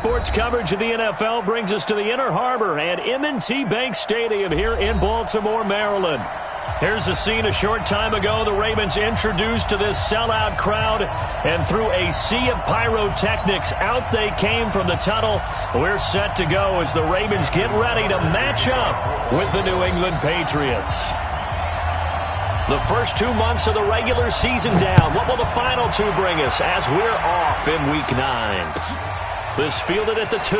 sports coverage of the NFL brings us to the Inner Harbor at M&T Bank Stadium here in Baltimore, Maryland. Here's a scene a short time ago. The Ravens introduced to this sellout crowd, and through a sea of pyrotechnics, out they came from the tunnel. We're set to go as the Ravens get ready to match up with the New England Patriots. The first 2 months of the regular season down. What will the final two bring us as we're off in Week 9? This fielded at the 2.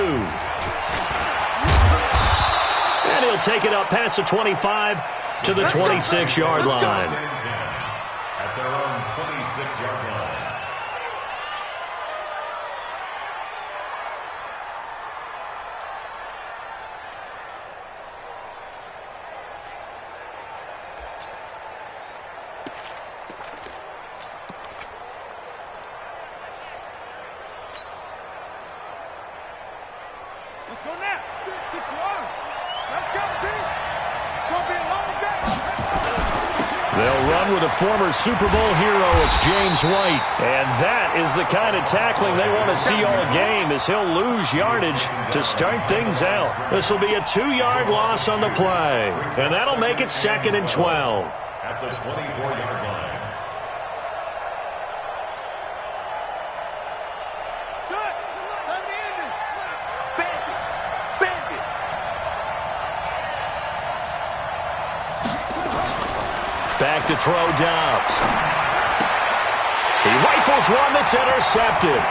And he'll take it up past the 25 to the 26-yard line. At their own 26-yard line. Let's go now. 6-1. Let's go, team. It's going to be a long day. They'll run with a former Super Bowl hero. It's James White. And that is the kind of tackling they want to see all game, as he'll lose yardage to start things out. This will be a 2-yard loss on the play. And that'll make it 2nd and 12. At the 24-yard line. Back to throw Dobbs. He rifles one that's intercepted.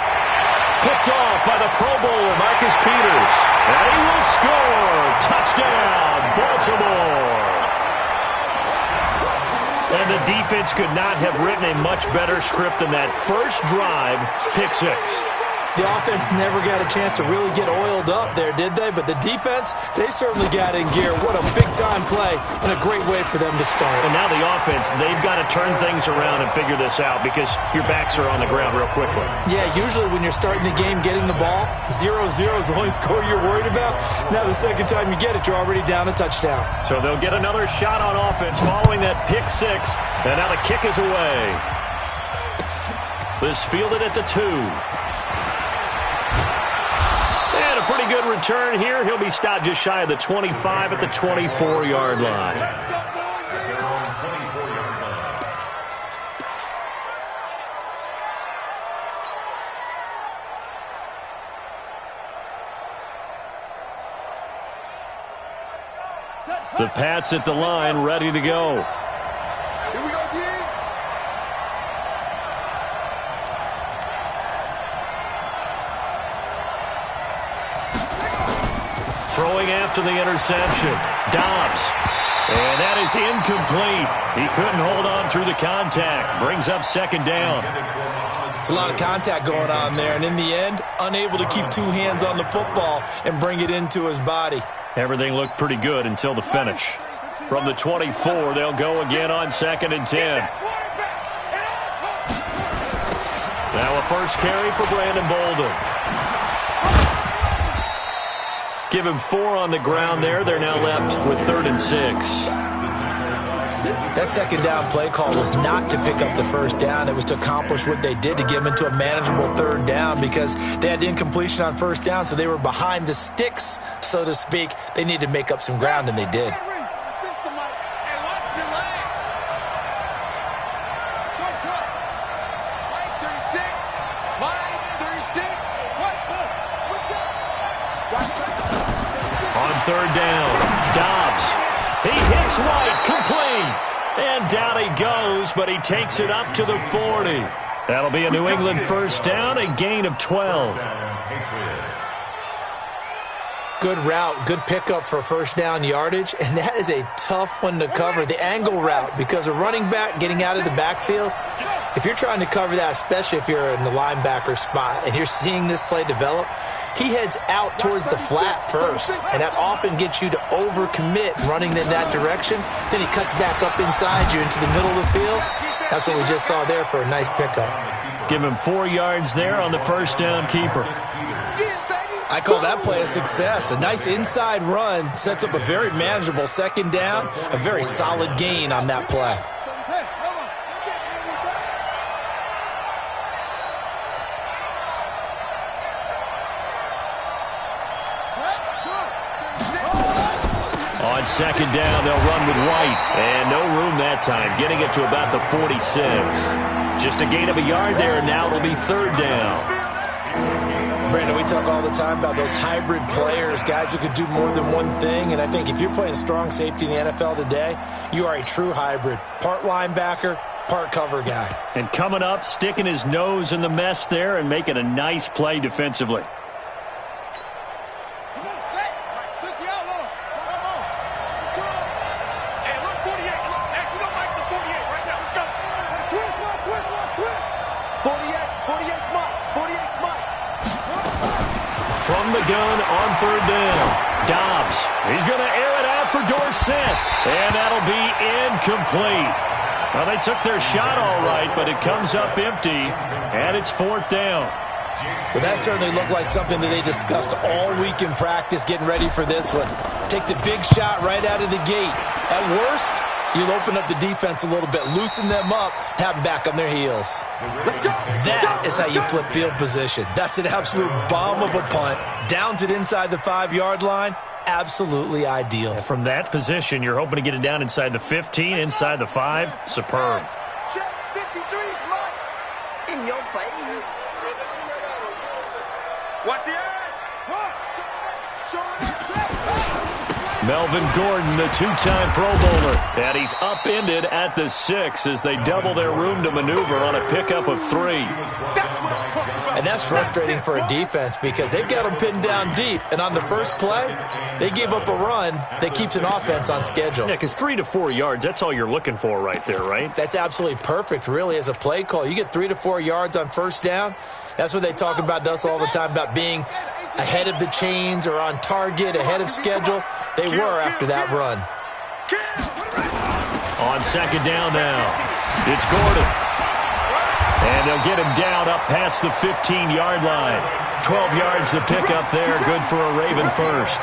Picked off by the Pro Bowler, Marcus Peters. And he will score. Touchdown, Baltimore. And the defense could not have written a much better script than that first drive, pick 6. The offense never got a chance to really get oiled up there, did they? But the defense, they certainly got in gear. What a big-time play and a great way for them to start. And now the offense, they've got to turn things around and figure this out because your backs are on the ground real quickly. Yeah, usually when you're starting the game, getting the ball, 0-0 is the only score you're worried about. Now the second time you get it, you're already down a touchdown. So they'll get another shot on offense following that pick 6. And now the kick is away. This fielded at the 2. Pretty good return here. He'll be stopped just shy of the 25 at the 24-yard line. The Pats at the line, ready to go. Here we go, G. Throwing after the interception. Dobbs. And that is incomplete. He couldn't hold on through the contact. Brings up 2nd down. It's a lot of contact going on there. And in the end, unable to keep 2 hands on the football and bring it into his body. Everything looked pretty good until the finish. From the 24, they'll go again on 2nd and 10. Now a first carry for Brandon Bolden. Give him 4 on the ground there. They're now left with 3rd and 6. That 2nd down play call was not to pick up the 1st down. It was to accomplish what they did, to get them into a manageable 3rd down, because they had incompletion on 1st down, so they were behind the sticks, so to speak. They needed to make up some ground, and they did. On 3rd down, Dobbs. He hits White, complete. And down he goes, but he takes it up to the 40. That'll be a New England 1st down, a gain of 12. Good route, good pickup for 1st down yardage, and that is a tough one to cover, the angle route, because a running back getting out of the backfield, if you're trying to cover that, especially if you're in the linebacker spot and you're seeing this play develop, he heads out towards the flat first, and that often gets you to overcommit running in that direction. Then he cuts back up inside you into the middle of the field. That's what we just saw there for a nice pickup. Give him 4 yards there on the 1st down keeper. I call that play a success. A nice inside run sets up a very manageable 2nd down, a very solid gain on that play. On second down, they'll run with White. And no room that time, getting it to about the 46. Just a gain of a yard there, and now it'll be third down. Brandon, we talk all the time about those hybrid players, guys who could do more than one thing. And I think if you're playing strong safety in the NFL today, you are a true hybrid. Part linebacker, part cover guy. And coming up, sticking his nose in the mess there and making a nice play defensively. From the gun on third down. Dobbs. He's going to air it out for Dorsett. And that'll be incomplete. Well, they took their shot all right, but it comes up empty, and it's fourth down. Well, that certainly looked like something that they discussed all week in practice, getting ready for this one. Take the big shot right out of the gate. At worst, you'll open up the defense a little bit, loosen them up, have them back on their heels. That is how you flip field position. That's an absolute bomb of a punt. Downs it inside the 5-yard line. Absolutely ideal. And from that position, you're hoping to get it down inside the 15, inside the 5. Superb. In your face. Watch the eye. Melvin Gordon, the two-time Pro Bowler. And he's upended at the 6 as they double their room to maneuver on a pickup of 3. And that's frustrating for a defense because they've got them pinned down deep. And on the first play, they gave up a run that keeps an offense on schedule. Yeah, because 3 to 4 yards, that's all you're looking for right there, right? That's absolutely perfect, really, as a play call. You get 3 to 4 yards on first down. That's what they talk about us all the time, about being ahead of the chains or on target, ahead of schedule. They were after that run. On second down now, it's Gordon. And they'll get him down up past the 15-yard line. 12 yards to pick up there, good for a Raven first.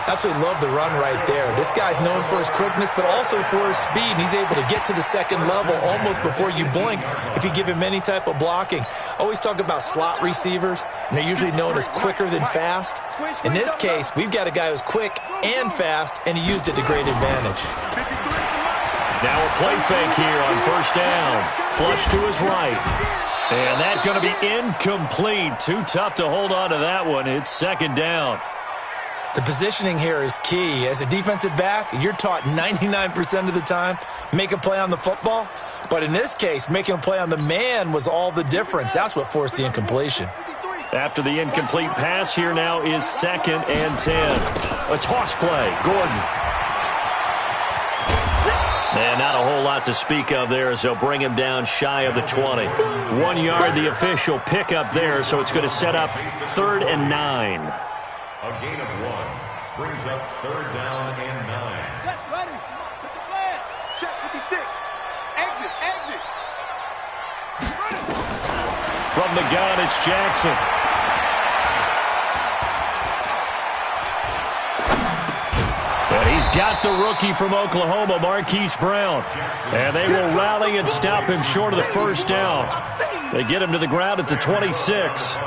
Absolutely love the run right there. This guy's known for his quickness, but also for his speed. He's able to get to the second level almost before you blink if you give him any type of blocking. Always talk about slot receivers, and they're usually known as quicker than fast. In this case, we've got a guy who's quick and fast, and he used it to great advantage. Now a play fake here on first down. Flush to his right. And that's going to be incomplete. Too tough to hold on to that one. It's second down. The positioning here is key. As a defensive back, you're taught 99% of the time, make a play on the football. But in this case, making a play on the man was all the difference. That's what forced the incompletion. After the incomplete pass, here now is second and 10. A toss play, Gordon. And not a whole lot to speak of there as they'll bring him down shy of the 20. 1 yard, the official pickup there, so it's going to set up third and 9. A gain of 1 brings up third down and 9. Check, ready. Put the flag. Check 56. Exit, exit. Ready. From the gun, it's Jackson. And he's got the rookie from Oklahoma, Marquise Brown. And they will rally and stop him short of the first down. They get him to the ground at the 26.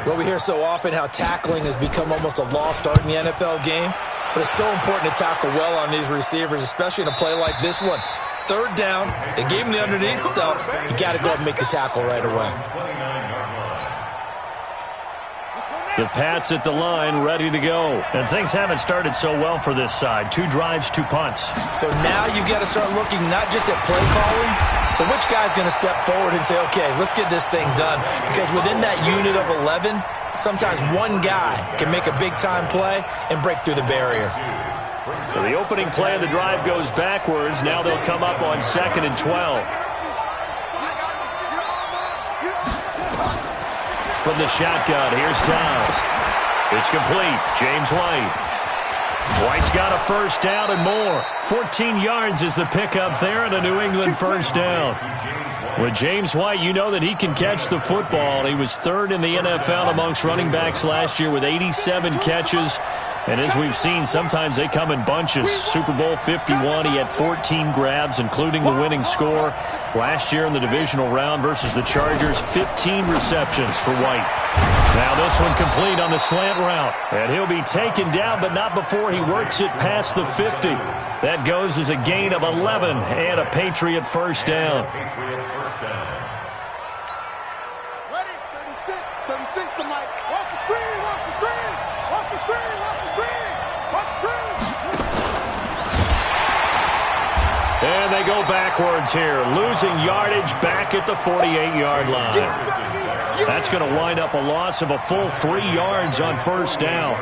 Well, we hear so often how tackling has become almost a lost art in the NFL game. But it's so important to tackle well on these receivers, especially in a play like this one. Third down, they gave him the underneath stuff. You got to go up and make the tackle right away. The Pats at the line, ready to go. And things haven't started so well for this side. 2 drives, 2 punts. So now you've got to start looking not just at play calling, but which guy's going to step forward and say, okay, let's get this thing done. Because within that unit of 11, sometimes one guy can make a big-time play and break through the barrier. So the opening play of the drive goes backwards. Now they'll come up on second and 12. From the shotgun, here's Downs. It's complete. James White. White's got a first down and more. 14 yards is the pickup there and a New England first down. With James White, you know that he can catch the football. He was third in the NFL amongst running backs last year with 87 catches. And as we've seen, sometimes they come in bunches. Super Bowl 51, he had 14 grabs, including the winning score. Last year in the divisional round versus the Chargers, 15 receptions for White. Now this one complete on the slant route. And he'll be taken down, but not before he works it past the 50. That goes as a gain of 11 and a Patriot first down. Ready? 36. 36 to Mike. Watch the screen. Watch the screen. Watch the screen. Watch the screen. Watch the screen. And they go backwards here, losing yardage back at the 48-yard line. That's going to wind up a loss of a full 3 yards on first down.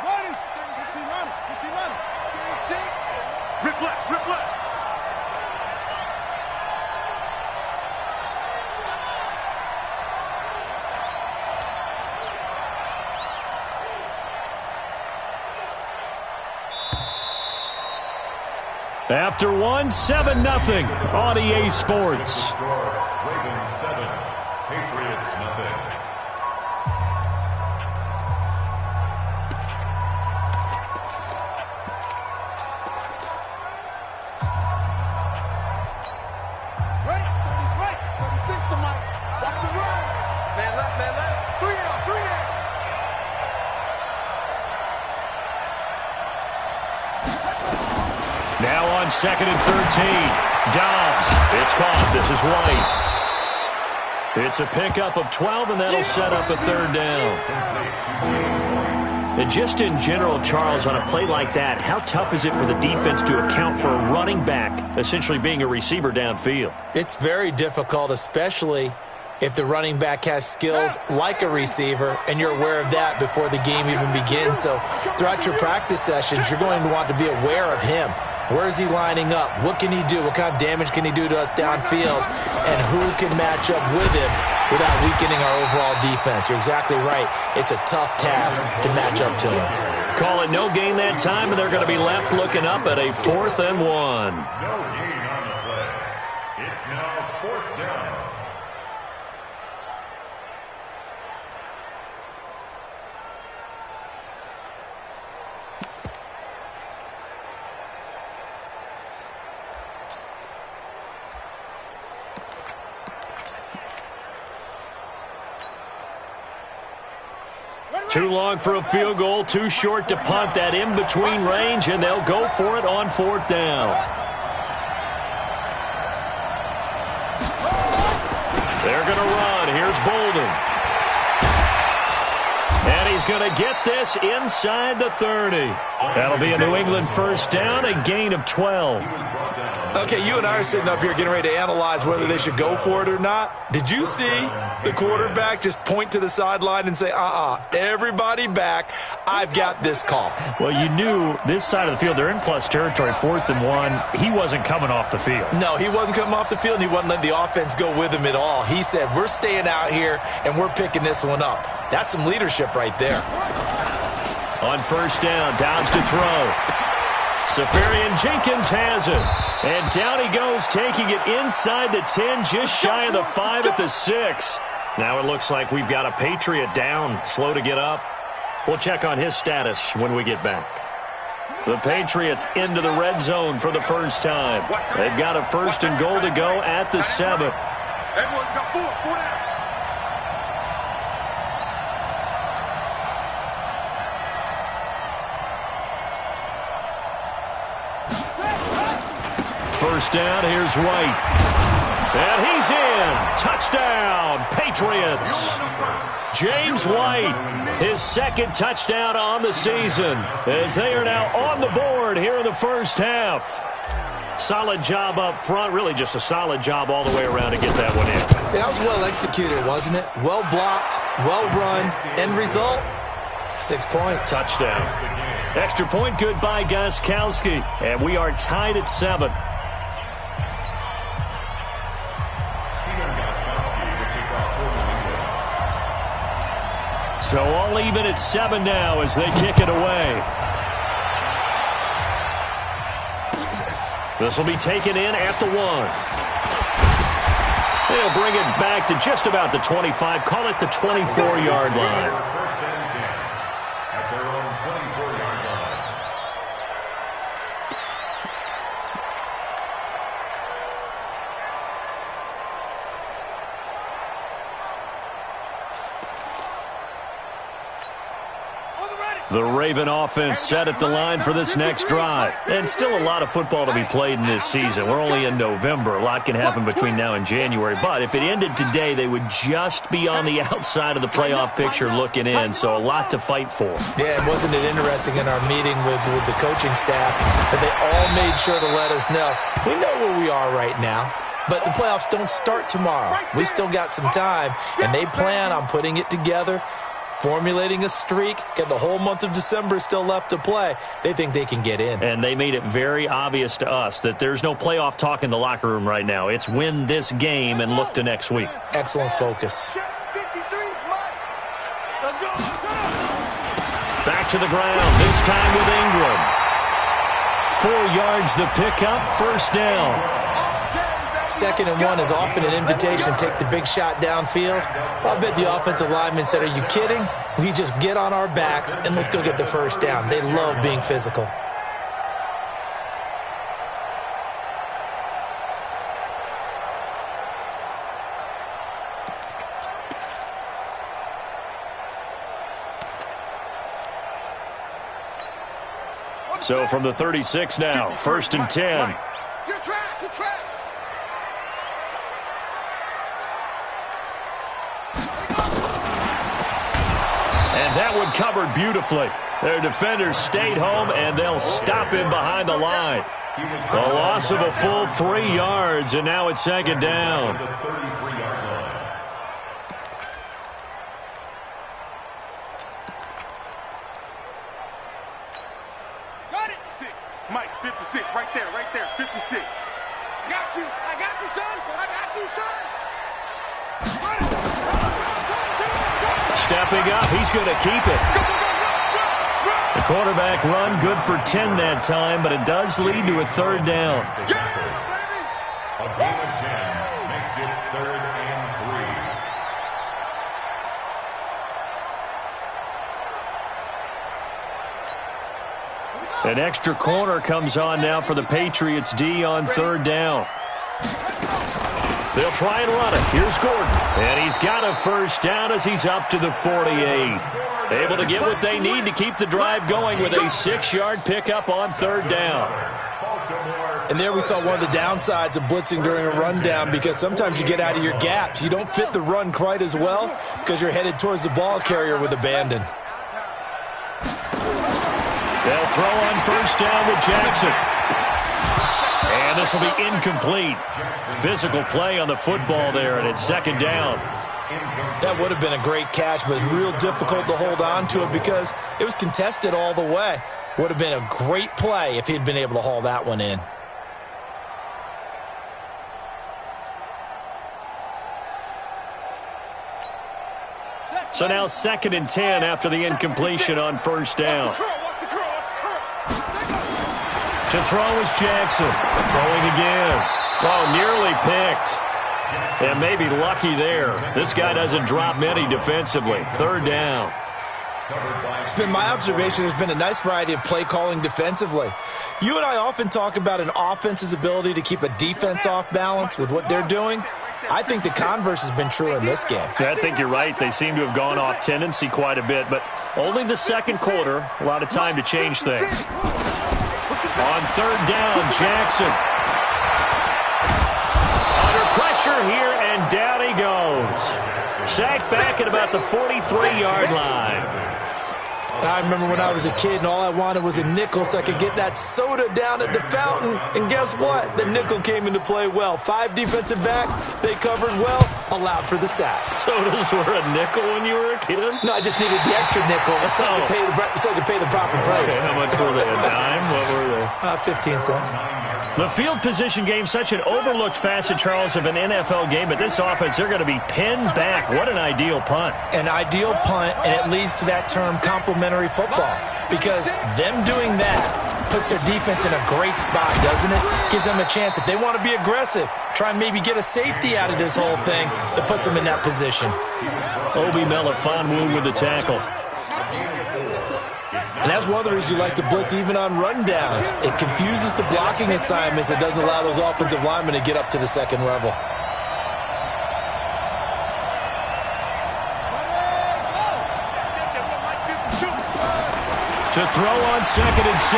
Ready? 15 running. 15 running. 36. Rip left. Rip left. After one, 7-0 on EA Sports. Ravens 7, Patriots nothing. Ready? 36 to Mike. Watch the run. Man left. Man left. 3 out. 3 out. Now on 2nd and 13. Dobbs. It's caught. This is White. It's a pickup of 12, and that'll set up a third down. And just in general, Charles, on a play like that, how tough is it for the defense to account for a running back essentially being a receiver downfield? It's very difficult, especially if the running back has skills like a receiver, and you're aware of that before the game even begins. So throughout your practice sessions, you're going to want to be aware of him. Where is he lining up? What can he do? What kind of damage can he do to us downfield? And who can match up with him without weakening our overall defense? You're exactly right. It's a tough task to match up to him. Call it no gain that time, and they're going to be left looking up at a 4th and 1. No gain on the play. It's now 4th down. Too long for a field goal, too short to punt. That in-between range, and they'll go for it on 4th down. They're going to run. Here's Bolden. And he's going to get this inside the 30. That'll be a New England first down, a gain of 12. Okay, you and I are sitting up here getting ready to analyze whether they should go for it or not. Did you see the quarterback just point to the sideline and say, everybody back, I've got this call? Well, you knew this side of the field, they're in plus territory, 4th and 1. He wasn't coming off the field. No, he wasn't coming off the field, and he wasn't letting the offense go with him at all. He said, we're staying out here, and we're picking this one up. That's some leadership right there. On first down, Dobbs to throw. Safarian Jenkins has it. And down he goes, taking it inside the 10, just shy of the 5 at the 6. Now it looks like we've got a Patriot down, slow to get up. We'll check on his status when we get back. The Patriots into the red zone for the first time. They've got a 1st and goal to go at the 7. Everyone got 4 down. First down, here's White. And he's in. Touchdown, Patriots. James White, his 2nd touchdown on the season, as they are now on the board here in the first half. Solid job up front, really just a solid job all the way around to get that one in. That was well executed, wasn't it? Well blocked, well run, end result, 6 points. Touchdown. Extra point good by Gostkowski, and we are tied at 7. So all even at 7 now as they kick it away. This will be taken in at the 1. They'll bring it back to just about the 25, call it the 24-yard line. The Raven offense set at the line for this next drive. And still a lot of football to be played in this season. We're only in November. A lot can happen between now and January. But if it ended today, they would just be on the outside of the playoff picture looking in. So a lot to fight for. Yeah, and wasn't it interesting in our meeting with the coaching staff that they all made sure to let us know, we know where we are right now. But the playoffs don't start tomorrow. We still got some time, and they plan on putting it together, formulating a streak, got the whole month of December still left to play. They think they can get in. And they made it very obvious to us that there's no playoff talk in the locker room right now. It's win this game and look to next week. Excellent focus. Back to the ground, this time with Ingram. 4 yards the pickup, first down. 2nd and 1 is often an invitation to take the big shot downfield. I bet the offensive lineman said, are you kidding? We just get on our backs and let's go get the first down. They love being physical. So from the 36 now, 1st and 10. Get track, get track. And that one covered beautifully. Their defenders stayed home, and they'll stop him behind the line. A loss of a full 3 yards, and now it's 2nd down. Got it. 6. Mike, 56, right there, 56. Got you, son. I got you, son. Stepping up, he's going to keep it. The quarterback run good for 10 that time, but it does lead to a 3rd down. A gain of 10 makes it 3rd and 3. An extra corner comes on now for the Patriots D on 3rd down. They'll try and run it. Here's Gordon. And he's got a first down as he's up to the 48. Able to get what they need to keep the drive going with a 6-yard pickup on 3rd down. And there we saw one of the downsides of blitzing during a rundown, because sometimes you get out of your gaps. You don't fit the run quite as well because you're headed towards the ball carrier with abandon. They'll throw on 1st down with Jackson. And this will be incomplete. Physical play on the football there, and it's 2nd down. That would have been a great catch, but it's real difficult to hold on to it because it was contested all the way. Would have been a great play if he'd been able to haul that one in. So now 2nd and 10 after the incompletion on 1st down. To throw is Jackson. Throwing again. Oh, nearly picked. And maybe lucky there. This guy doesn't drop many defensively. 3rd down. It's been my observation there's been a nice variety of play calling defensively. You and I often talk about an offense's ability to keep a defense off balance with what they're doing. I think the converse has been true in this game. Yeah, I think you're right. They seem to have gone off tendency quite a bit, but only the 2nd quarter. A lot of time to change things. On 3rd down, Jackson. Under pressure here, and down he goes. Sacked back at about the 43-yard line. I remember when I was a kid and all I wanted was a nickel so I could get that soda down at the fountain. And guess what? The nickel came into play well. 5 defensive backs, they covered well, allowed for the sack. Sodas were a nickel when you were a kid? No, I just needed the extra nickel so I could pay the proper price. Okay, how much were they? A dime? What were they? 15 cents. The field position game, such an overlooked facet, Charles, of an NFL game, but this offense, they're going to be pinned back. What an ideal punt. An ideal punt, and it leads to that term complementary football, because them doing that puts their defense in a great spot, doesn't it? Gives them a chance, if they want to be aggressive, try and maybe get a safety out of this whole thing that puts them in that position. Obi Melifonwu with the tackle. And that's one of the reasons you like to blitz even on rundowns. It confuses the blocking assignments. It doesn't allow those offensive linemen to get up to the 2nd level. To throw on 2nd and 6.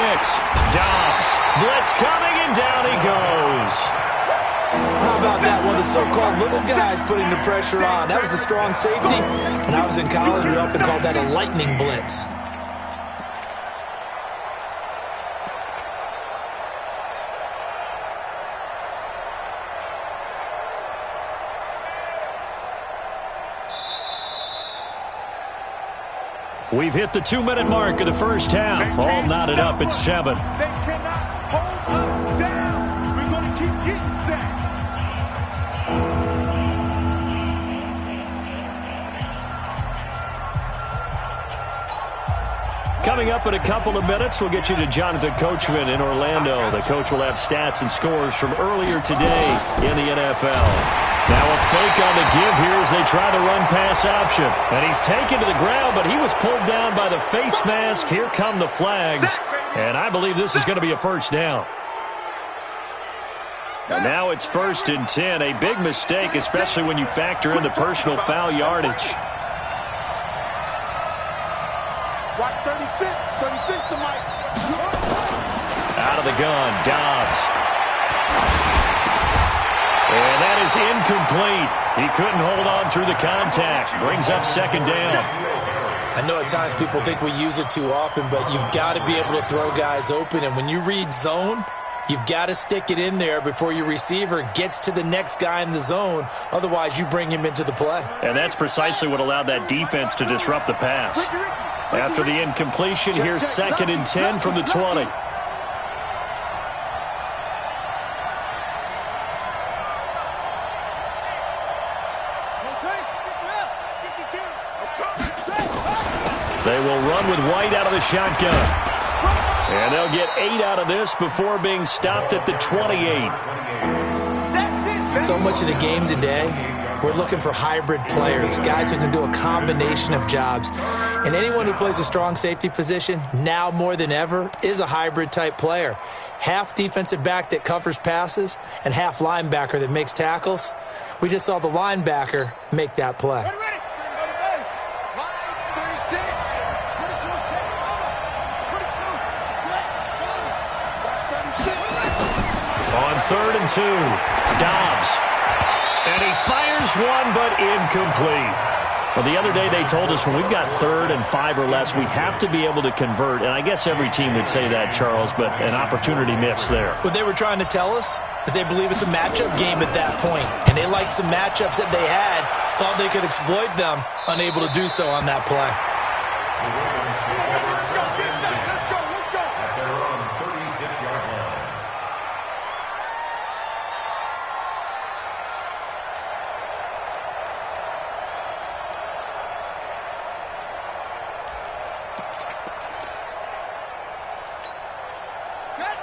Dobbs. Blitz coming, and down he goes. How about that? One of the so-called little guys putting the pressure on. That was a strong safety. When I was in college, we often called that a lightning blitz. We've hit the 2-minute mark of the first half. All knotted up at 7. They cannot hold us down. We're going to keep getting sacks. Coming up in a couple of minutes, we'll get you to Jonathan Coachman in Orlando. The coach will have stats and scores from earlier today in the NFL. Now a fake on the give here as they try the run-pass option. And he's taken to the ground, but he was pulled down by the face mask. Here come the flags. And I believe this is going to be a first down. And now it's 1st and 10. A big mistake, especially when you factor in the personal foul yardage. Watch 36. 36 to Mike. Out of the gun, Dobbs. And that is incomplete. He couldn't hold on through the contact. Brings up 2nd down. I know at times people think we use it too often, but you've got to be able to throw guys open. And when you read zone, you've got to stick it in there before your receiver gets to the next guy in the zone. Otherwise, you bring him into the play. And that's precisely what allowed that defense to disrupt the pass. After the incompletion, here's 2nd and 10 from the 20. They will run with White out of the shotgun. And they'll get 8 out of this before being stopped at the 28. So much of the game today, we're looking for hybrid players, guys who can do a combination of jobs. And anyone who plays a strong safety position, now more than ever, is a hybrid-type player. Half defensive back that covers passes and half linebacker that makes tackles. We just saw the linebacker make that play. On 3rd and 2, Dobbs. And he fires one, but incomplete. Well, the other day they told us when we've got 3rd and 5 or less, we have to be able to convert. And I guess every team would say that, Charles, but an opportunity missed there. What they were trying to tell us is they believe it's a matchup game at that point. And they liked some matchups that they had, thought they could exploit them, unable to do so on that play.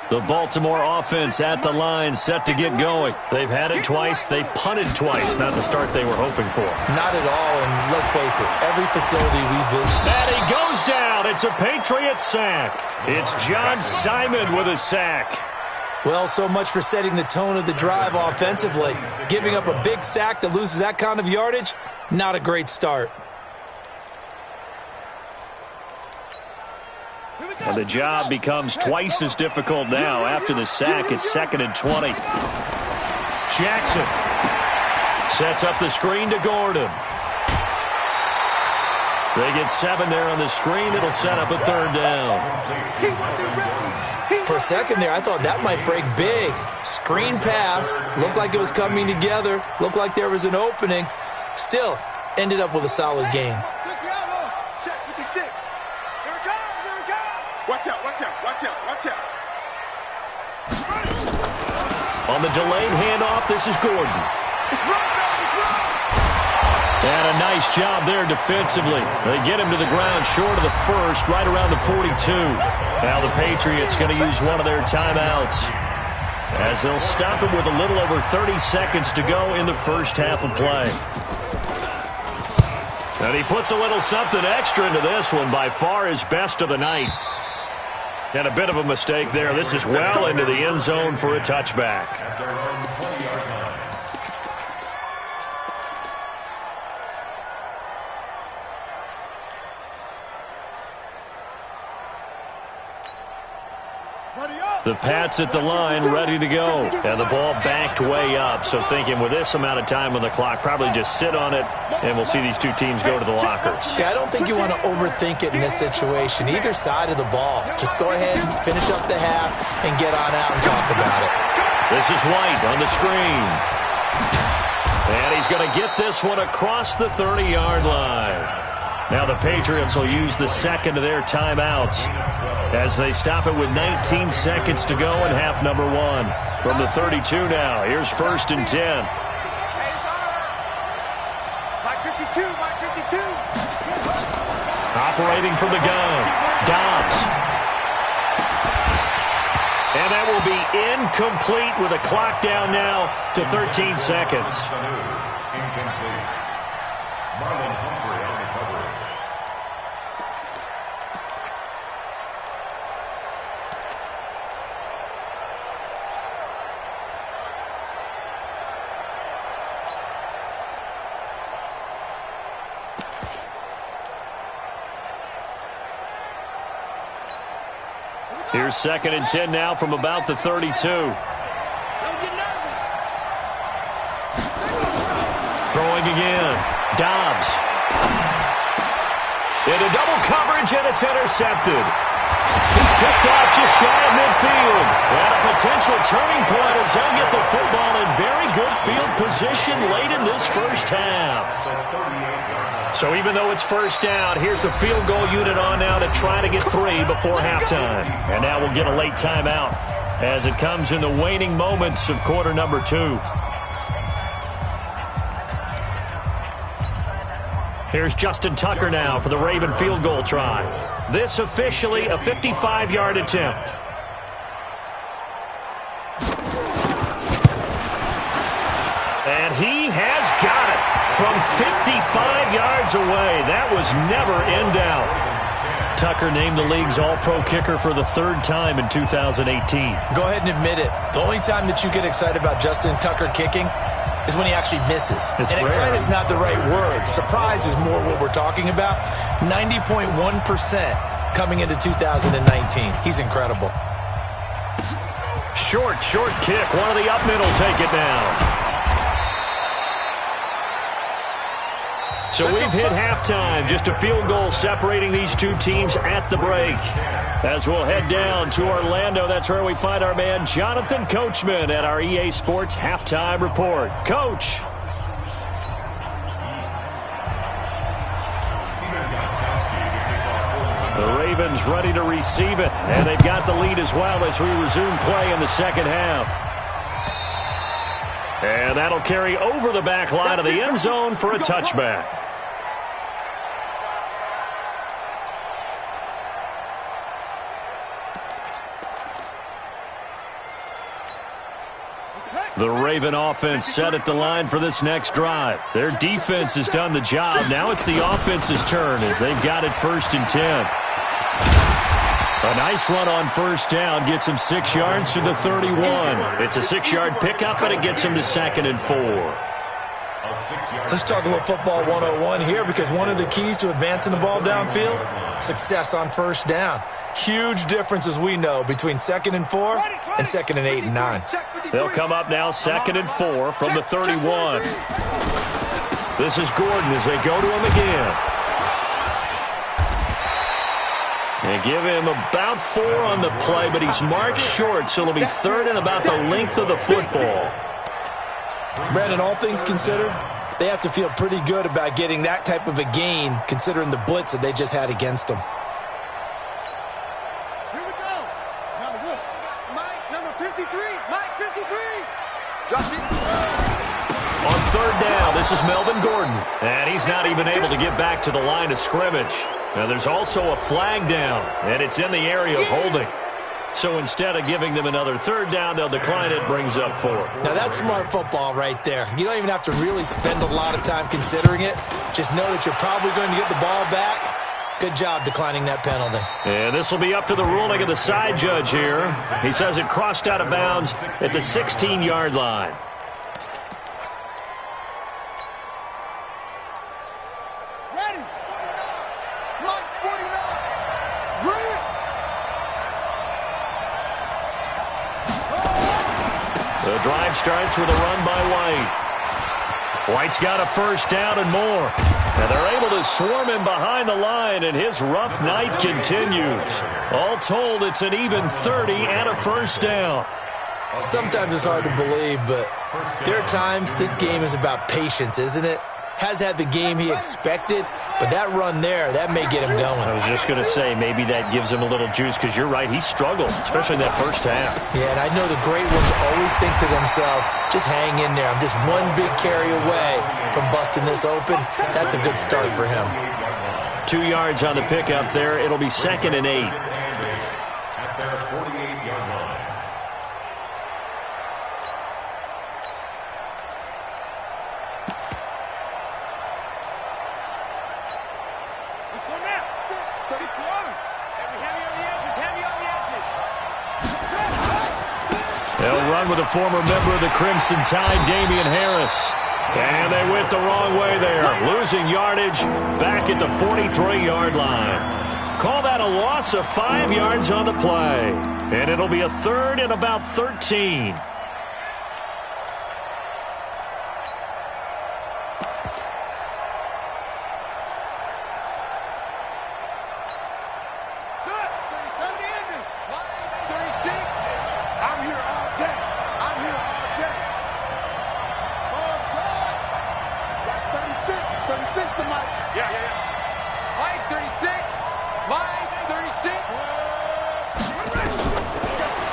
The Baltimore offense at the line, set to get going. They've had it twice. They've punted twice. Not the start they were hoping for. Not at all, and let's face it, every facility we visit. And he goes down. It's a Patriot sack. It's John Simon with a sack. Well, so much for setting the tone of the drive offensively. Giving up a big sack that loses that kind of yardage, not a great start. And the job becomes twice as difficult now. After the sack, it's 2nd and 20. Jackson sets up the screen to Gordon. They get 7 there on the screen. It'll set up a 3rd down. For a second there, I thought that might break big. Screen pass. Looked like it was coming together. Looked like there was an opening. Still, ended up with a solid game. Watch out, watch out, watch out, watch out. On the delayed handoff, this is Gordon. And a nice job there defensively. They get him to the ground short of the first, right around the 42. Now the Patriots going to use one of their timeouts, as they'll stop him with a little over 30 seconds to go in the first half of play. And he puts a little something extra into this one, by far his best of the night. And a bit of a mistake there. This is well into the end zone for a touchback. The Pats at the line, ready to go. And the ball backed way up. So thinking with this amount of time on the clock, probably just sit on it, and we'll see these two teams go to the lockers. Yeah, I don't think you want to overthink it in this situation. Either side of the ball. Just go ahead, finish up the half, and get on out and talk about it. This is White on the screen. And he's going to get this one across the 30-yard line. Now the Patriots will use the second of their timeouts as they stop it with 19 seconds to go in half number one. From the 32 now, here's 1st and 10. Operating from the gun, Dobbs. And that will be incomplete with a clock down now to 13 seconds. Incomplete. Marlon Humphrey on the coverage. Here's 2nd and 10 now from about the 32. Throwing again. Dobbs. Into double coverage, and it's intercepted. He's picked off just shy of midfield. And a potential turning point as he'll get the football in very good field position late in this first half. So even though it's 1st down, here's the field goal unit on now to try to get 3 before halftime. And now we'll get a late timeout as it comes in the waning moments of quarter number 2. Here's Justin Tucker now for the Raven field goal try. This officially a 55-yard attempt. And he has got it from 55 yards away. That was never in doubt. Tucker named the league's all-pro kicker for the 3rd time in 2018. Go ahead and admit it. The only time that you get excited about Justin Tucker kicking is when he actually misses. It's and rare. excited is not the right word. Surprise is more what we're talking about. 90.1% coming into 2019. He's incredible. Short kick. One of the up middle take it down. So we've hit halftime. Just a field goal separating these two teams at the break. As we'll head down to Orlando, that's where we find our man Jonathan Coachman at our EA Sports Halftime Report. Coach. The Ravens ready to receive it, and they've got the lead as well as we resume play in the second half. And that'll carry over the back line of the end zone for a touchback. The Raven offense set at the line for this next drive. Their defense has done the job. Now it's the offense's turn as they've got it 1st and 10. A nice run on 1st down gets him 6 yards to the 31. It's a 6-yard pickup, and it gets him to 2nd and 4. Let's talk a little football 101 here, because one of the keys to advancing the ball downfield, success on 1st down. Huge difference, as we know, between 2nd and 4 and 2nd and 8 and 9. They'll come up now 2nd and 4 from the 31. This is Gordon as they go to him again. They give him about 4 on the play, but he's marked short, so it'll be 3rd and about the length of the football. Brandon, all things considered, they have to feel pretty good about getting that type of a gain, considering the blitz that they just had against them. Here we go. Mike, number 53. Mike, 53. Drop it. On 3rd down, this is Melvin Gordon. And he's not even able to get back to the line of scrimmage. Now, there's also a flag down, and it's in the area of holding. So instead of giving them another 3rd down, they'll decline it, brings up 4. Now, that's smart football right there. You don't even have to really spend a lot of time considering it. Just know that you're probably going to get the ball back. Good job declining that penalty. And this will be up to the ruling of the side judge here. He says it crossed out of bounds at the 16-yard line. Ready. Mike, 49. Ready. starts with a run by White. White's got a first down and more. And they're able to swarm him behind the line, and his rough night continues. All told, it's an even 30 and a first down. Sometimes it's hard to believe, but there are times this game is about patience, isn't it? Has had the game he expected, but that run there, that may get him going. I was just going to say, maybe that gives him a little juice, because you're right, he struggled, especially in that first half. Yeah, and I know the great ones always think to themselves, just hang in there. I'm just one big carry away from busting this open. That's a good start for him. 2 yards on the pickup there. It'll be 2nd and 8. At their 48-yard line. They'll run with a former member of the Crimson Tide, Damian Harris. And they went the wrong way there, losing yardage back at the 43-yard line. Call that a loss of 5 yards on the play. And it'll be a 3rd and about 13.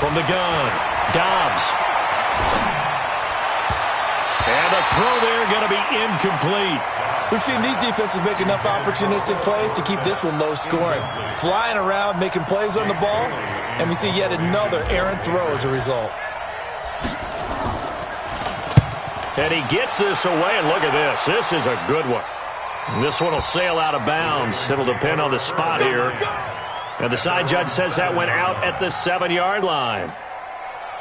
From the gun, Dobbs. And the throw there going to be incomplete. We've seen these defenses make enough opportunistic plays to keep this one low scoring. Flying around, making plays on the ball, and we see yet another errant throw as a result. And he gets this away, and look at this. This is a good one. This one will sail out of bounds. It'll depend on the spot here. And the side judge says that went out at the 7-yard line.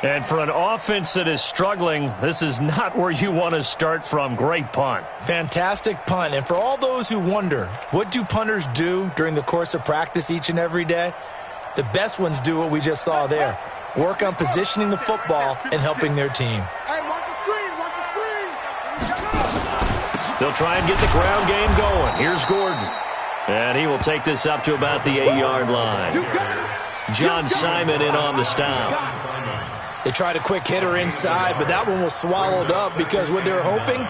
And for an offense that is struggling, this is not where you want to start from. Great punt. Fantastic punt. And for all those who wonder, what do punters do during the course of practice each and every day? The best ones do what we just saw there. Work on positioning the football and helping their team. They'll try and get the ground game going. Here's Gordon. And he will take this up to about the 8-yard line. John Simon in on the stop. They tried a quick hitter inside, but that one was swallowed up because what they're hoping,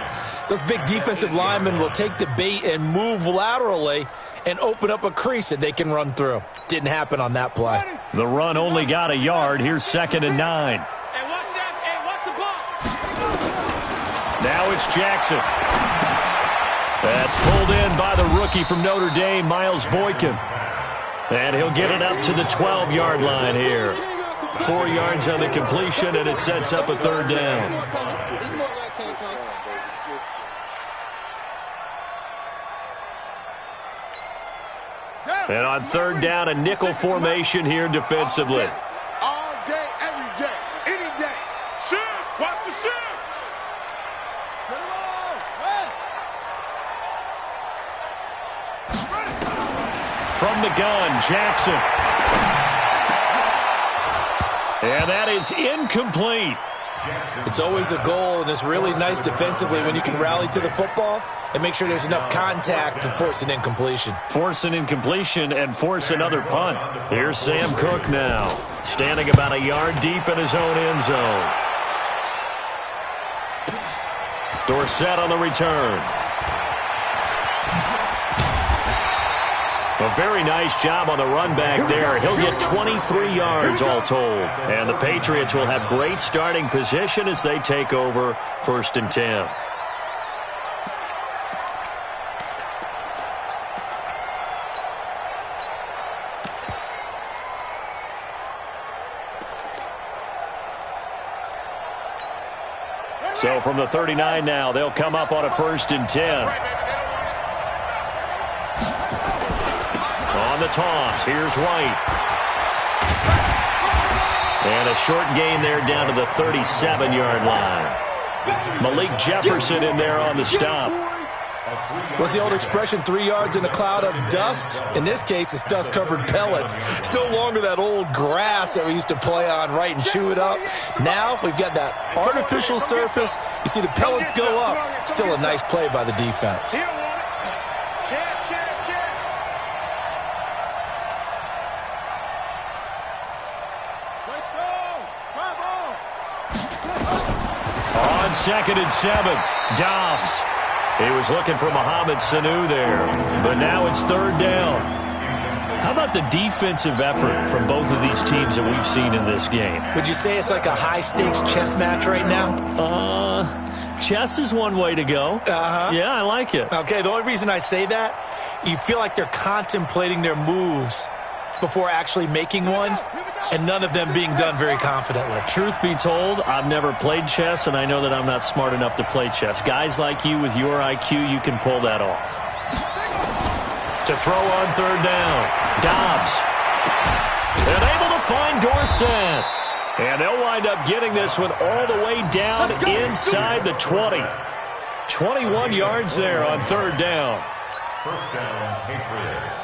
those big defensive linemen will take the bait and move laterally and open up a crease that they can run through. Didn't happen on that play. The run only got a yard. Here's 2nd and 9. Now it's Jackson. That's pulled in by the rookie from Notre Dame, Miles Boykin. And he'll get it up to the 12-yard line here. 4 yards on the completion, and it sets up a 3rd down. And on 3rd down, a nickel formation here defensively. All day, every day, any day. Shoot! Watch the shoot! From the gun, Jackson. And that is incomplete. It's always a goal, and it's really nice defensively when you can rally to the football and make sure there's enough contact to force an incompletion. Force an incompletion and force another punt. Here's Sam Cook now, standing about a yard deep in his own end zone. Dorsett on the return. A very nice job on the run back there. He'll get 23 yards all told. And the Patriots will have great starting position as they take over 1st and 10. So from the 39 now, they'll come up on a 1st and 10. On the toss, here's White. And a short gain there down to the 37-yard line. Malik Jefferson in there on the stop. What's the old expression, 3 yards in a cloud of dust? In this case, it's dust-covered pellets. It's no longer that old grass that we used to play on, right, and chew it up. Now we've got that artificial surface. You see the pellets go up. Still a nice play by the defense. On 2nd and 7, Dobbs. He was looking for Mohamed Sanu there, but now it's 3rd down. How about the defensive effort from both of these teams that we've seen in this game? Would you say it's like a high-stakes chess match right now? Chess is one way to go. Yeah, I like it. Okay, the only reason I say that, you feel like they're contemplating their moves before actually making one, and none of them being done very confidently. Truth be told, I've never played chess, and I know that I'm not smart enough to play chess. Guys like you with your IQ, you can pull that off. To throw on 3rd down, Dobbs. And able to find Dorsett. And they'll wind up getting this one all the way down inside the 20. 21 yards there on 3rd down. 1st down, Patriots.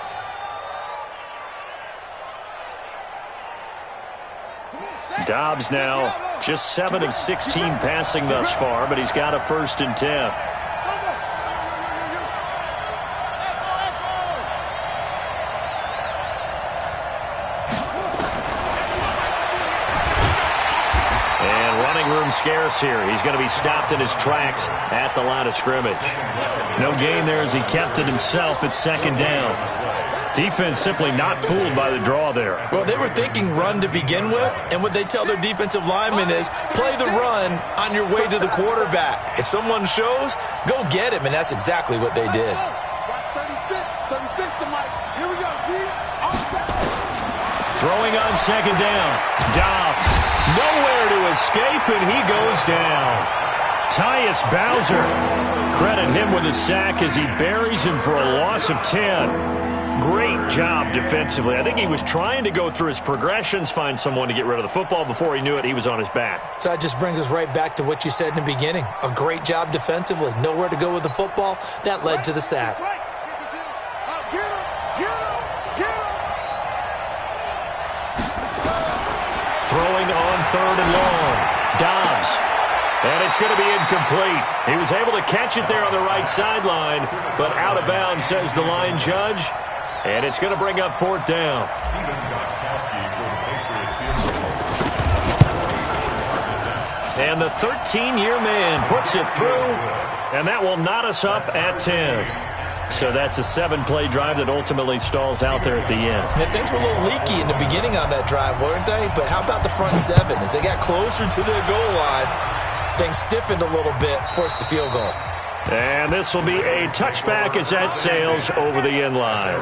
Dobbs now just 7 of 16 passing thus far, but he's got a 1st and 10. And running room scarce here. He's going to be stopped in his tracks at the line of scrimmage. No gain there as he kept it himself at 2nd down. Defense simply not fooled by the draw there. Well, they were thinking run to begin with, and what they tell their defensive linemen is play the run on your way to the quarterback. If someone shows, go get him, and that's exactly what they did. Throwing on 2nd down. Dobbs, nowhere to escape, and he goes down. Tyus Bowser, credit him with a sack as he buries him for a loss of 10. Great job defensively. I think he was trying to go through his progressions, find someone to get rid of the football. Before he knew it, he was on his back. So that just brings us right back to what you said in the beginning. A great job defensively. Nowhere to go with the football. That led to the sack. Throwing on 3rd and long. Dobbs. And it's going to be incomplete. He was able to catch it there on the right sideline, but out of bounds, says the line judge. And it's going to bring up 4th down. And the 13-year man puts it through, and that will knot us up at 10. So that's a 7-play drive that ultimately stalls out there at the end. Yeah, things were a little leaky in the beginning on that drive, weren't they? But how about the front 7? As they got closer to their goal line, things stiffened a little bit, forced the field goal. And this will be a touchback as that sails over the end line.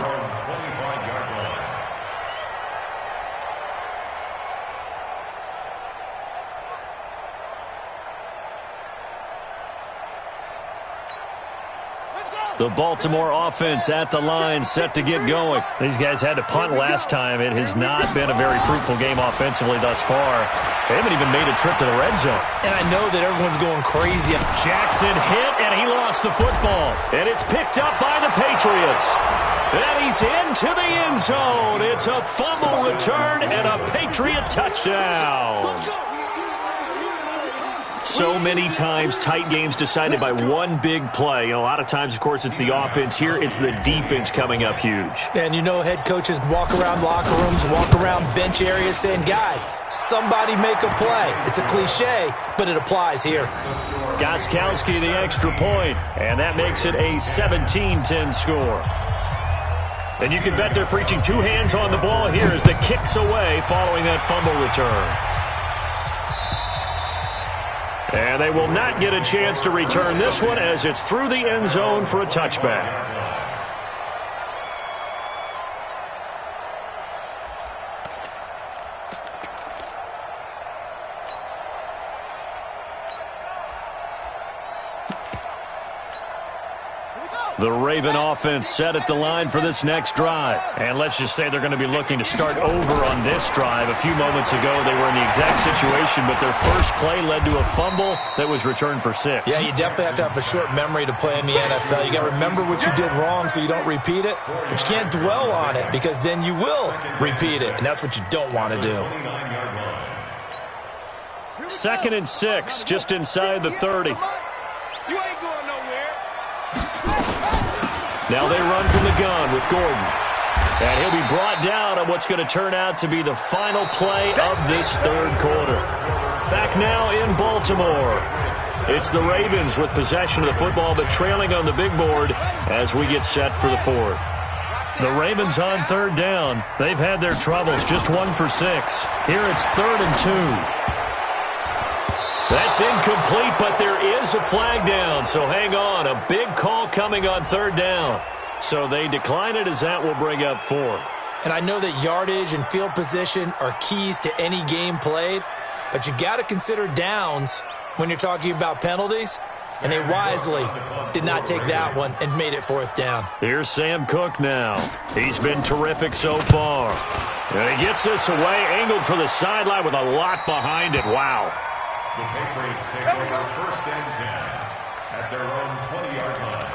The Baltimore offense at the line, set to get going. These guys had to punt last time. It has not been a very fruitful game offensively thus far. They haven't even made a trip to the red zone. And I know that everyone's going crazy. Jackson hit, and he lost the football. And it's picked up by the Patriots. And he's into the end zone. It's a fumble return and a Patriot touchdown. So many times, tight games decided by one big play. A lot of times, of course, it's the offense. Here, it's the defense coming up huge. And you know head coaches walk around locker rooms, walk around bench areas saying, guys, somebody make a play. It's a cliche, but it applies here. Gostkowski the extra point, and that makes it a 17-10 score. And you can bet they're preaching 2 hands on the ball here as the kick's away following that fumble return. And they will not get a chance to return this one as it's through the end zone for a touchback. Here we go. The Raven offense set at the line for this next drive. And let's just say they're going to be looking to start over on this drive. A few moments ago, they were in the exact situation, but their first play led to a fumble that was returned for 6. Yeah, you definitely have to have a short memory to play in the NFL. You got to remember what you did wrong so you don't repeat it, but you can't dwell on it because then you will repeat it, and that's what you don't want to do. 2nd and 6, just inside the 30. You ain't going nowhere. Now they run from the gun with Gordon. And he'll be brought down on what's going to turn out to be the final play of this third quarter. Back now in Baltimore. It's the Ravens with possession of the football, but trailing on the big board as we get set for the fourth. The Ravens on 3rd down. They've had their troubles, just 1 for 6. Here it's 3rd and 2. That's incomplete, but there is a flag down, so hang on. A big call coming on 3rd down. So they decline it as that will bring up 4th. And I know that yardage and field position are keys to any game played, but you got to consider downs when you're talking about penalties, and they wisely did not take that one and made it 4th down. Here's Sam Cook now. He's been terrific so far. And he gets this away, angled for the sideline with a lot behind it. Wow. The Patriots take over 1st and 10 at their own 20-yard line.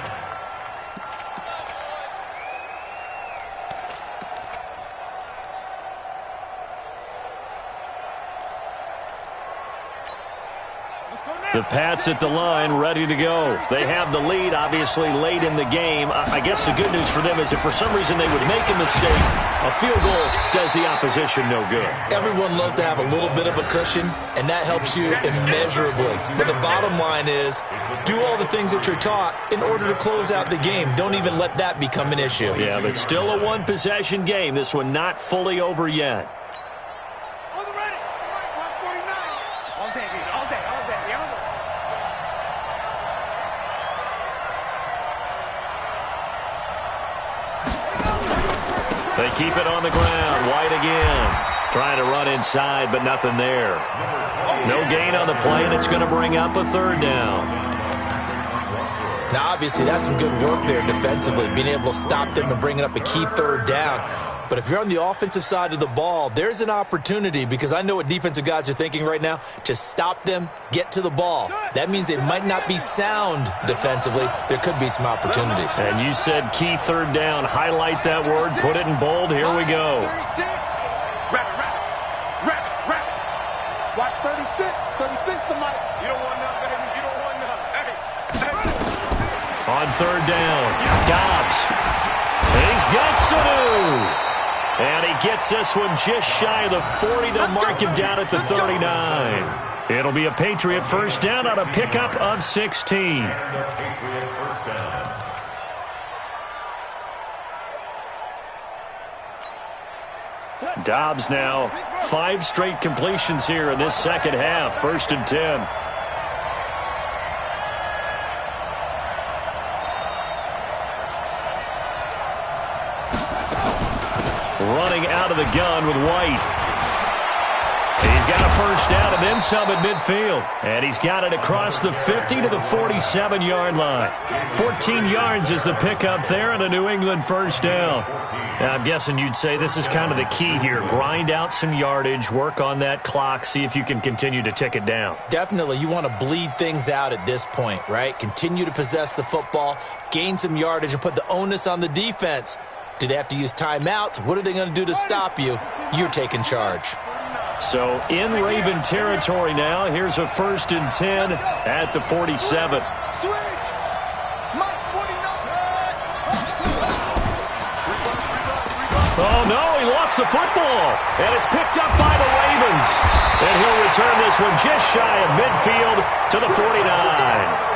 The Pats at the line, ready to go. They have the lead, obviously, late in the game. I guess the good news for them is if for some reason they would make a mistake, a field goal does the opposition no good. Everyone loves to have a little bit of a cushion, and that helps you immeasurably. But the bottom line is, do all the things that you're taught in order to close out the game. Don't even let that become an issue. Yeah, but still a one-possession game. This one not fully over yet. On the ready. Watch 49. All day, baby. All day. They keep it on the ground. White again. Trying to run inside, but nothing there. No gain on the play, and it's going to bring up a 3rd down. Now, obviously, that's some good work there defensively, being able to stop them and bringing up a key 3rd down. But if you're on the offensive side of the ball, there's an opportunity, because I know what defensive guys are thinking right now, to stop them, get to the ball. That means they might not be sound defensively. There could be some opportunities. And you said key 3rd down. Highlight that word. Put it in bold. Here we go. Wrap it. Watch 36. 36 to Mike. You don't want none, baby. You don't want none. Hey. On 3rd down, Dobbs. He's got Sanu. And he gets this one just shy of the 40 to mark him down at the 39. It'll be a Patriot 1st down on a pickup of 16. Patriot 1st down. Dobbs now 5 straight completions here in this second half. 1st and 10. Running out of the gun with White. He's got a 1st down and then some at midfield. And he's got it across the 50 to the 47-yard line. 14 yards is the pickup there and a New England 1st down. Now, I'm guessing you'd say this is kind of the key here. Grind out some yardage, work on that clock, see if you can continue to tick it down. Definitely, you want to bleed things out at this point, right? Continue to possess the football, gain some yardage, and put the onus on the defense. Do they have to use timeouts? What are they going to do to stop you? You're taking charge. So in Raven territory now, here's a 1st and 10 at the 47. Oh, no, he lost the football. And it's picked up by the Ravens. And he'll return this one just shy of midfield to the 49.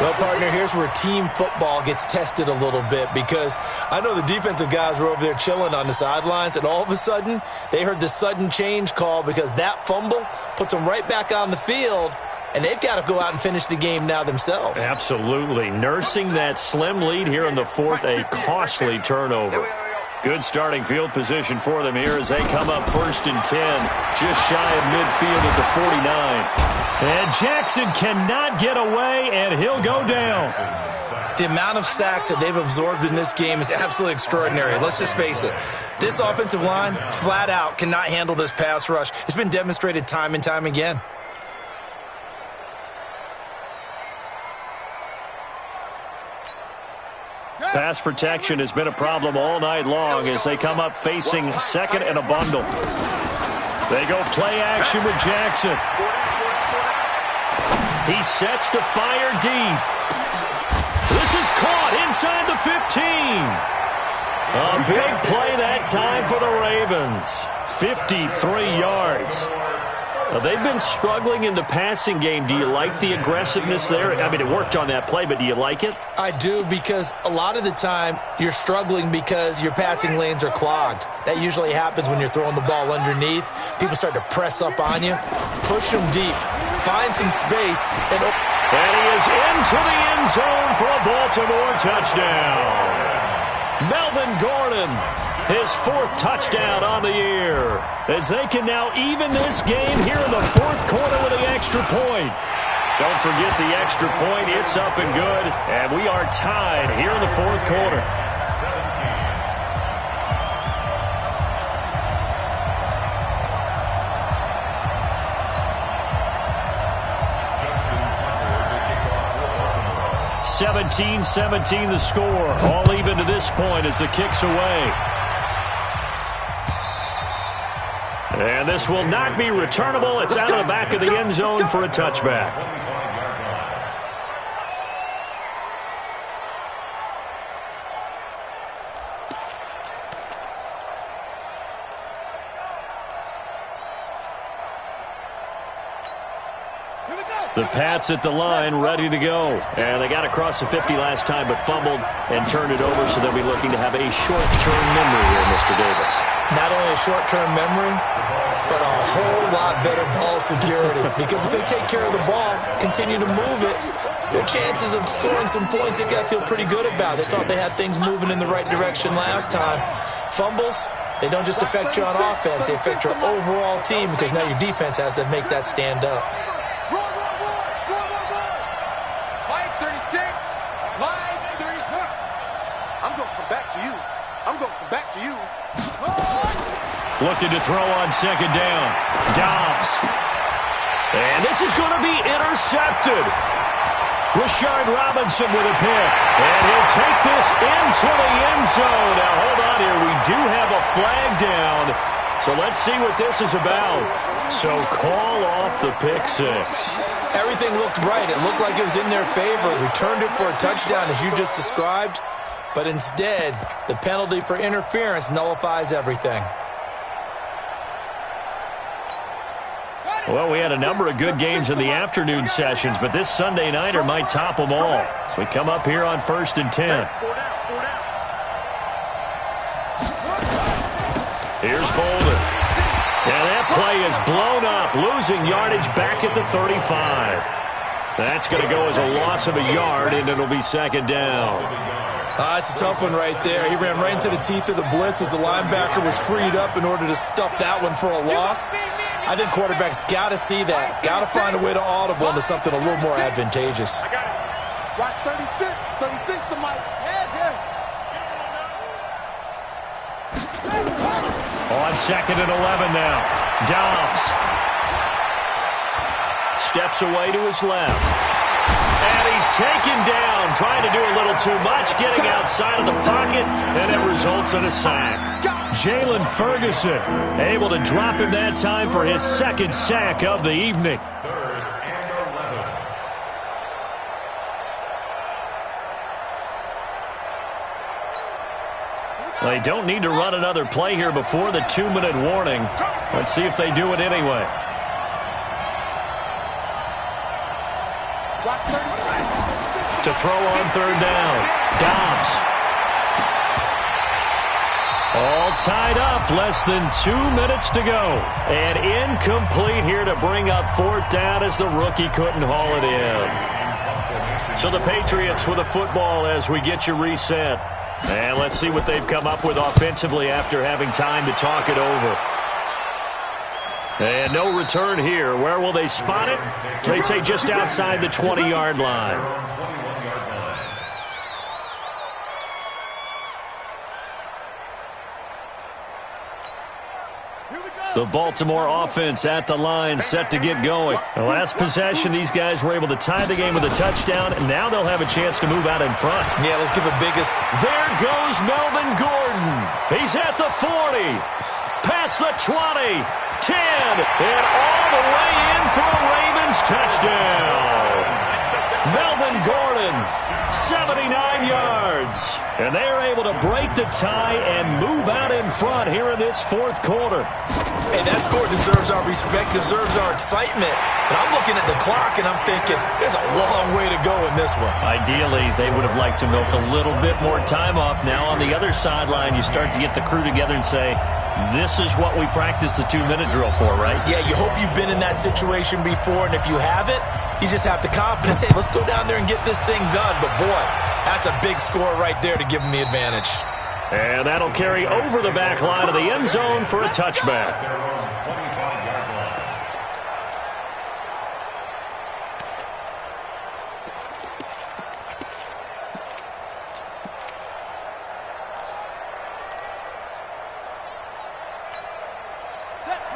Well, partner, here's where team football gets tested a little bit, because I know the defensive guys were over there chilling on the sidelines, and all of a sudden they heard the sudden change call because that fumble puts them right back on the field, and they've got to go out and finish the game now themselves. Absolutely. Nursing that slim lead here in the 4th, a costly turnover. Good starting field position for them here as they come up 1st and 10, just shy of midfield at the 49. And Jackson cannot get away, and he'll go down. The amount of sacks that they've absorbed in this game is absolutely extraordinary. Let's just face it. This offensive line, flat out, cannot handle this pass rush. It's been demonstrated time and time again. Pass protection has been a problem all night long as they come up facing second and a bundle. They go play action with Jackson. He sets to fire deep. This is caught inside the 15. A big play that time for the Ravens. 53 yards. They've been struggling in the passing game. Do you like the aggressiveness there? I mean, it worked on that play, but do you like it? I do, because a lot of the time you're struggling because your passing lanes are clogged. That usually happens when you're throwing the ball underneath. People start to press up on you. Push them deep. Find some space. And he is into the end zone for a Baltimore touchdown. Melvin Gordon, his 4th touchdown on the year, as they can now even this game here in the 4th quarter with the extra point. Don't forget the extra point. It's up and good, and we are tied here in the 4th quarter. – 17-17 the score. All even to this point as the kick's away. And this will not be returnable. It's out of the back of the end zone for a touchback. The Pats at the line, ready to go. And they got across the 50 last time, but fumbled and turned it over, so they'll be looking to have a short-term memory here, Mr. Davis. Not only a short-term memory, but a whole lot better ball security. Because if they take care of the ball, continue to move it, their chances of scoring some points, they got to feel pretty good about. They thought they had things moving in the right direction last time. Fumbles, they don't just affect you on offense, they affect your overall team, because now your defense has to make that stand up. Looking to throw on second down. Dobbs. And this is going to be intercepted. Rashard Robinson with a pick. And he'll take this into the end zone. Now, hold on here. We do have a flag down. So let's see what this is about. So call off the pick six. Everything looked right. It looked like it was in their favor. Returned it for a touchdown, as you just described. But instead, the penalty for interference nullifies everything. Well, we had a number of good games in the afternoon sessions, but this Sunday nighter might top them all. So we come up here on 1st and 10. Here's Bolden. And that play is blown up, losing yardage back at the 35. That's going to go as a loss of a yard, and it'll be second down. It's a tough one right there. He ran right into the teeth of the blitz as the linebacker was freed up in order to stuff that one for a loss. I think quarterbacks got to see that. Got to find a way to audible into something a little more advantageous. Watch 36. 36 to Mike. On second and 11 now. Dobbs steps away to his left. And he's taken down, trying to do a little too much, getting outside of the pocket, and it results in a sack. Jalen Ferguson able to drop him that time for his second sack of the evening. They don't need to run another play here before the 2-minute warning. Let's see if they do it anyway. To throw on third down. Dobbs. All tied up. Less than 2 minutes to go. And incomplete here to bring up fourth down as the rookie couldn't haul it in. So the Patriots with a football as we get you reset. And let's see what they've come up with offensively after having time to talk it over. And no return here. Where will they spot it? They say just outside the 20-yard line. The Baltimore offense at the line, set to get going. The last possession, these guys were able to tie the game with a touchdown, and now they'll have a chance to move out in front. Yeah, let's give a biggest. There goes Melvin Gordon. He's at the 40, past the 20, 10, and all the way in for a Ravens touchdown. Melvin Gordon, 79 yards. And they're able to break the tie and move out in front here in this fourth quarter. Hey, that score deserves our respect, deserves our excitement. But I'm looking at the clock, and I'm thinking, there's a long way to go in this one. Ideally, they would have liked to milk a little bit more time off. Now, on the other sideline, you start to get the crew together and say, this is what we practiced the 2-minute drill for, right? Yeah, you hope you've been in that situation before, and if you haven't, you just have the confidence, hey, let's go down there and get this thing done. But, boy, that's a big score right there to give them the advantage. And that'll carry over the back line of the end zone for a touchback.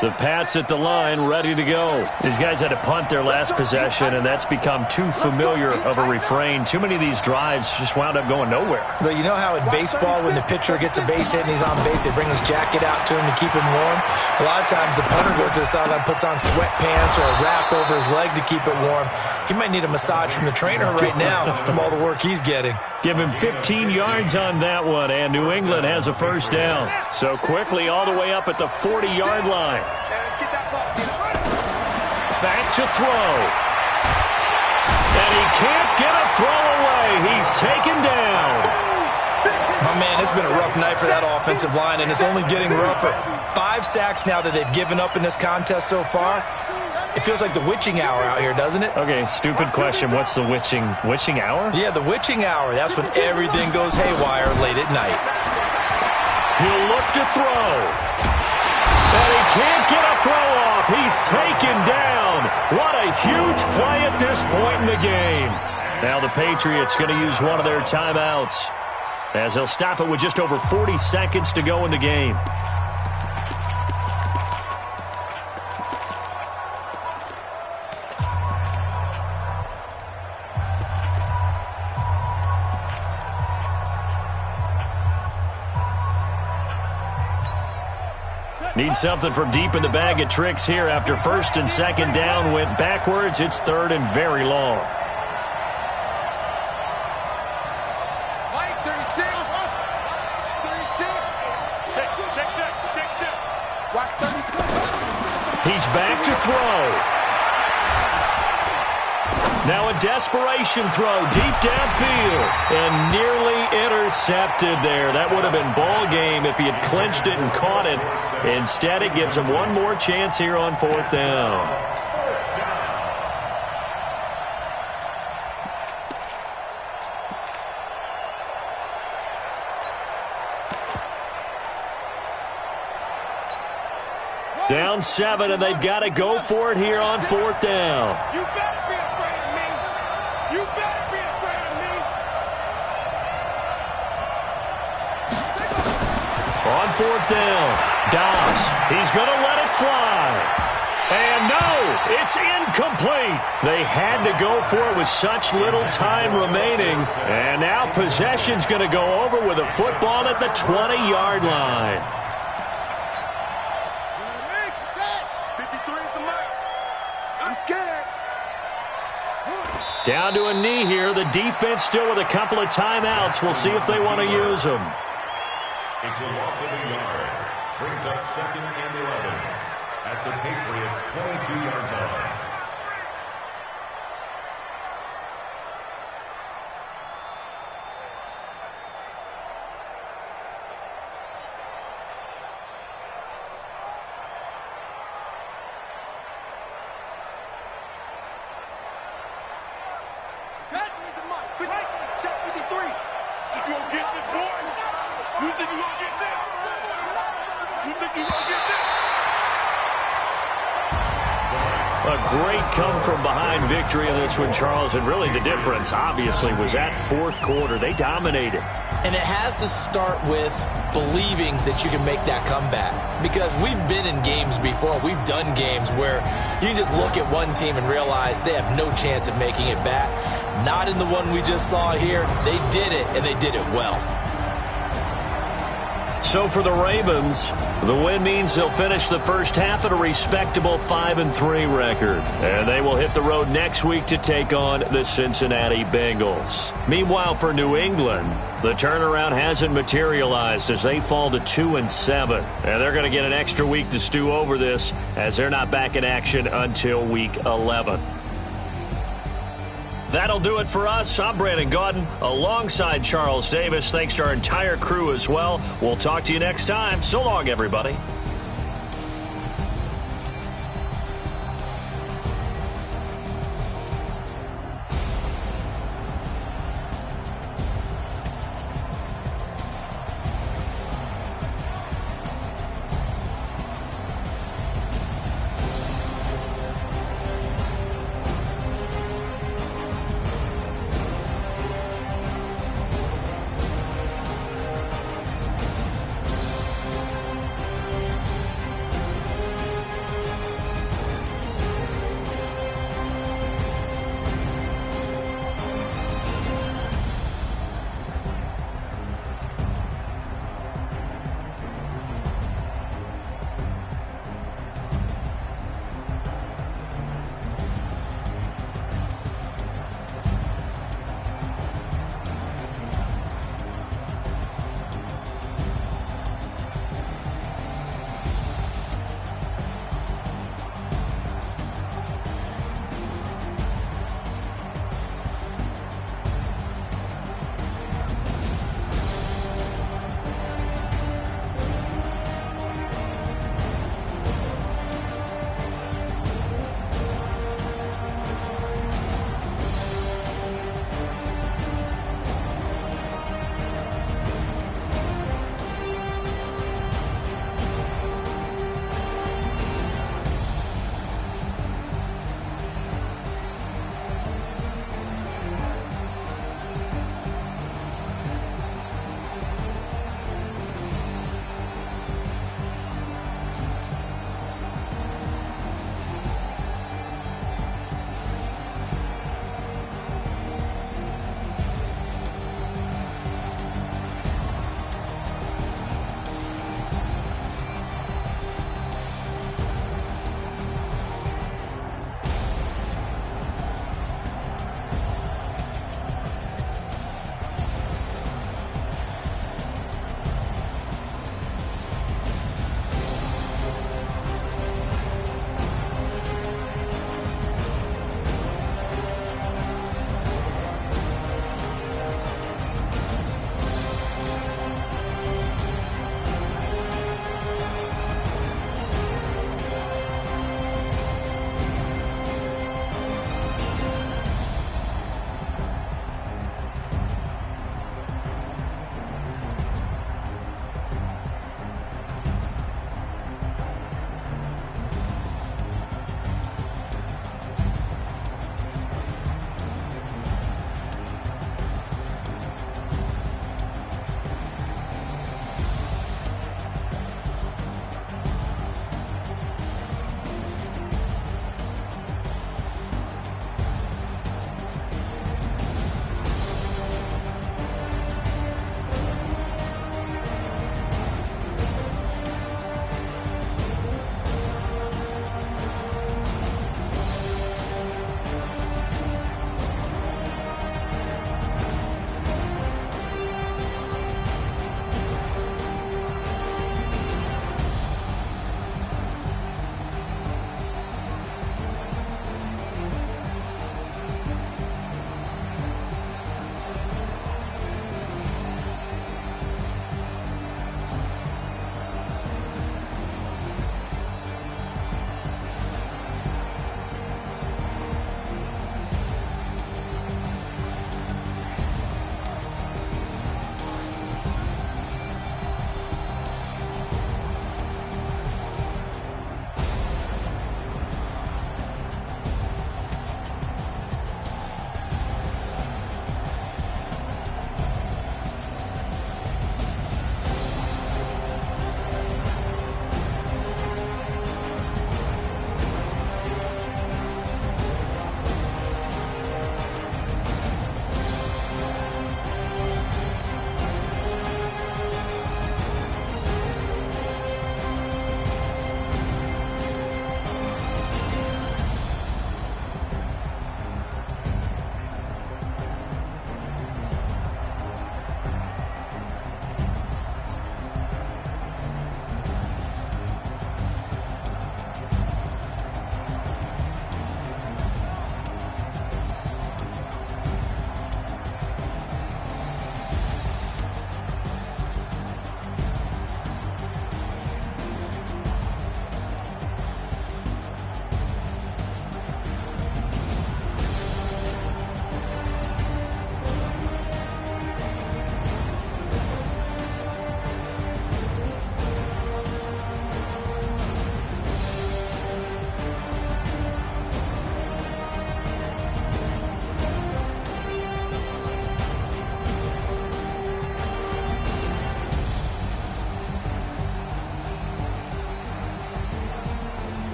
The Pats at the line, ready to go. These guys had to punt their last possession, and that's become too familiar of a refrain. Too many of these drives just wound up going nowhere. But you know how in baseball, when the pitcher gets a base hit and he's on base, they bring his jacket out to him to keep him warm? A lot of times the punter goes to the sideline, puts on sweatpants or a wrap over his leg to keep it warm. He might need a massage from the trainer right now from all the work he's getting. Give him 15 yards on that one, and New England has a first down. So quickly all the way up at the 40-yard line. Back to throw. And he can't get a throw away. He's taken down. My man, it's been a rough night for that offensive line, and it's only getting rougher. 5 sacks now that they've given up in this contest so far. It feels like the witching hour out here, doesn't it? Okay, stupid question. What's the witching hour? Yeah, the witching hour. That's when everything goes haywire late at night. He'll look to throw. And he can't get a throw off. He's taken down. What a huge play at this point in the game. Now the Patriots going to use one of their timeouts, as they'll stop it with just over 40 seconds to go in the game. Need something from deep in the bag of tricks here after first and second down went backwards. It's third and very long. Mike, 36. 36. Check. Watch 36. He's back to throw. Now a desperation throw deep downfield and nearly intercepted there. That would have been ball game if he had clinched it and caught it. Instead, it gives him one more chance here on fourth down. Down 7, and they've got to go for it here on fourth down. You better be afraid of me. You better be afraid of me. On fourth down, Dobbs, he's going to let it fly. And no, it's incomplete. They had to go for it with such little time remaining. And now possession's going to go over with a football at the 20-yard line. 53 is the mark. I'm scared. Down to a knee here. The defense still with a couple of timeouts. We'll see if they want to use them. It's a loss of a yard. Brings up second and 11 at the Patriots' 22-yard line. Check 53. If you don't get this, boy, you think you're going to get this? You think you're going to get this? A great come-from-behind victory in this one, Charles. And really the difference, obviously, was that fourth quarter. They dominated. And it has to start with believing that you can make that comeback. Because we've been in games before. We've done games where you just look at one team and realize they have no chance of making it back. Not in the one we just saw here. They did it, and they did it well. So for the Ravens, the win means they'll finish the first half at a respectable 5-3 record. And they will hit the road next week to take on the Cincinnati Bengals. Meanwhile, for New England, the turnaround hasn't materialized as they fall to 2-7. And they're going to get an extra week to stew over this as they're not back in action until week 11. That'll do it for us. I'm Brandon Gaudin alongside Charles Davis. Thanks to our entire crew as well. We'll talk to you next time. So long, everybody.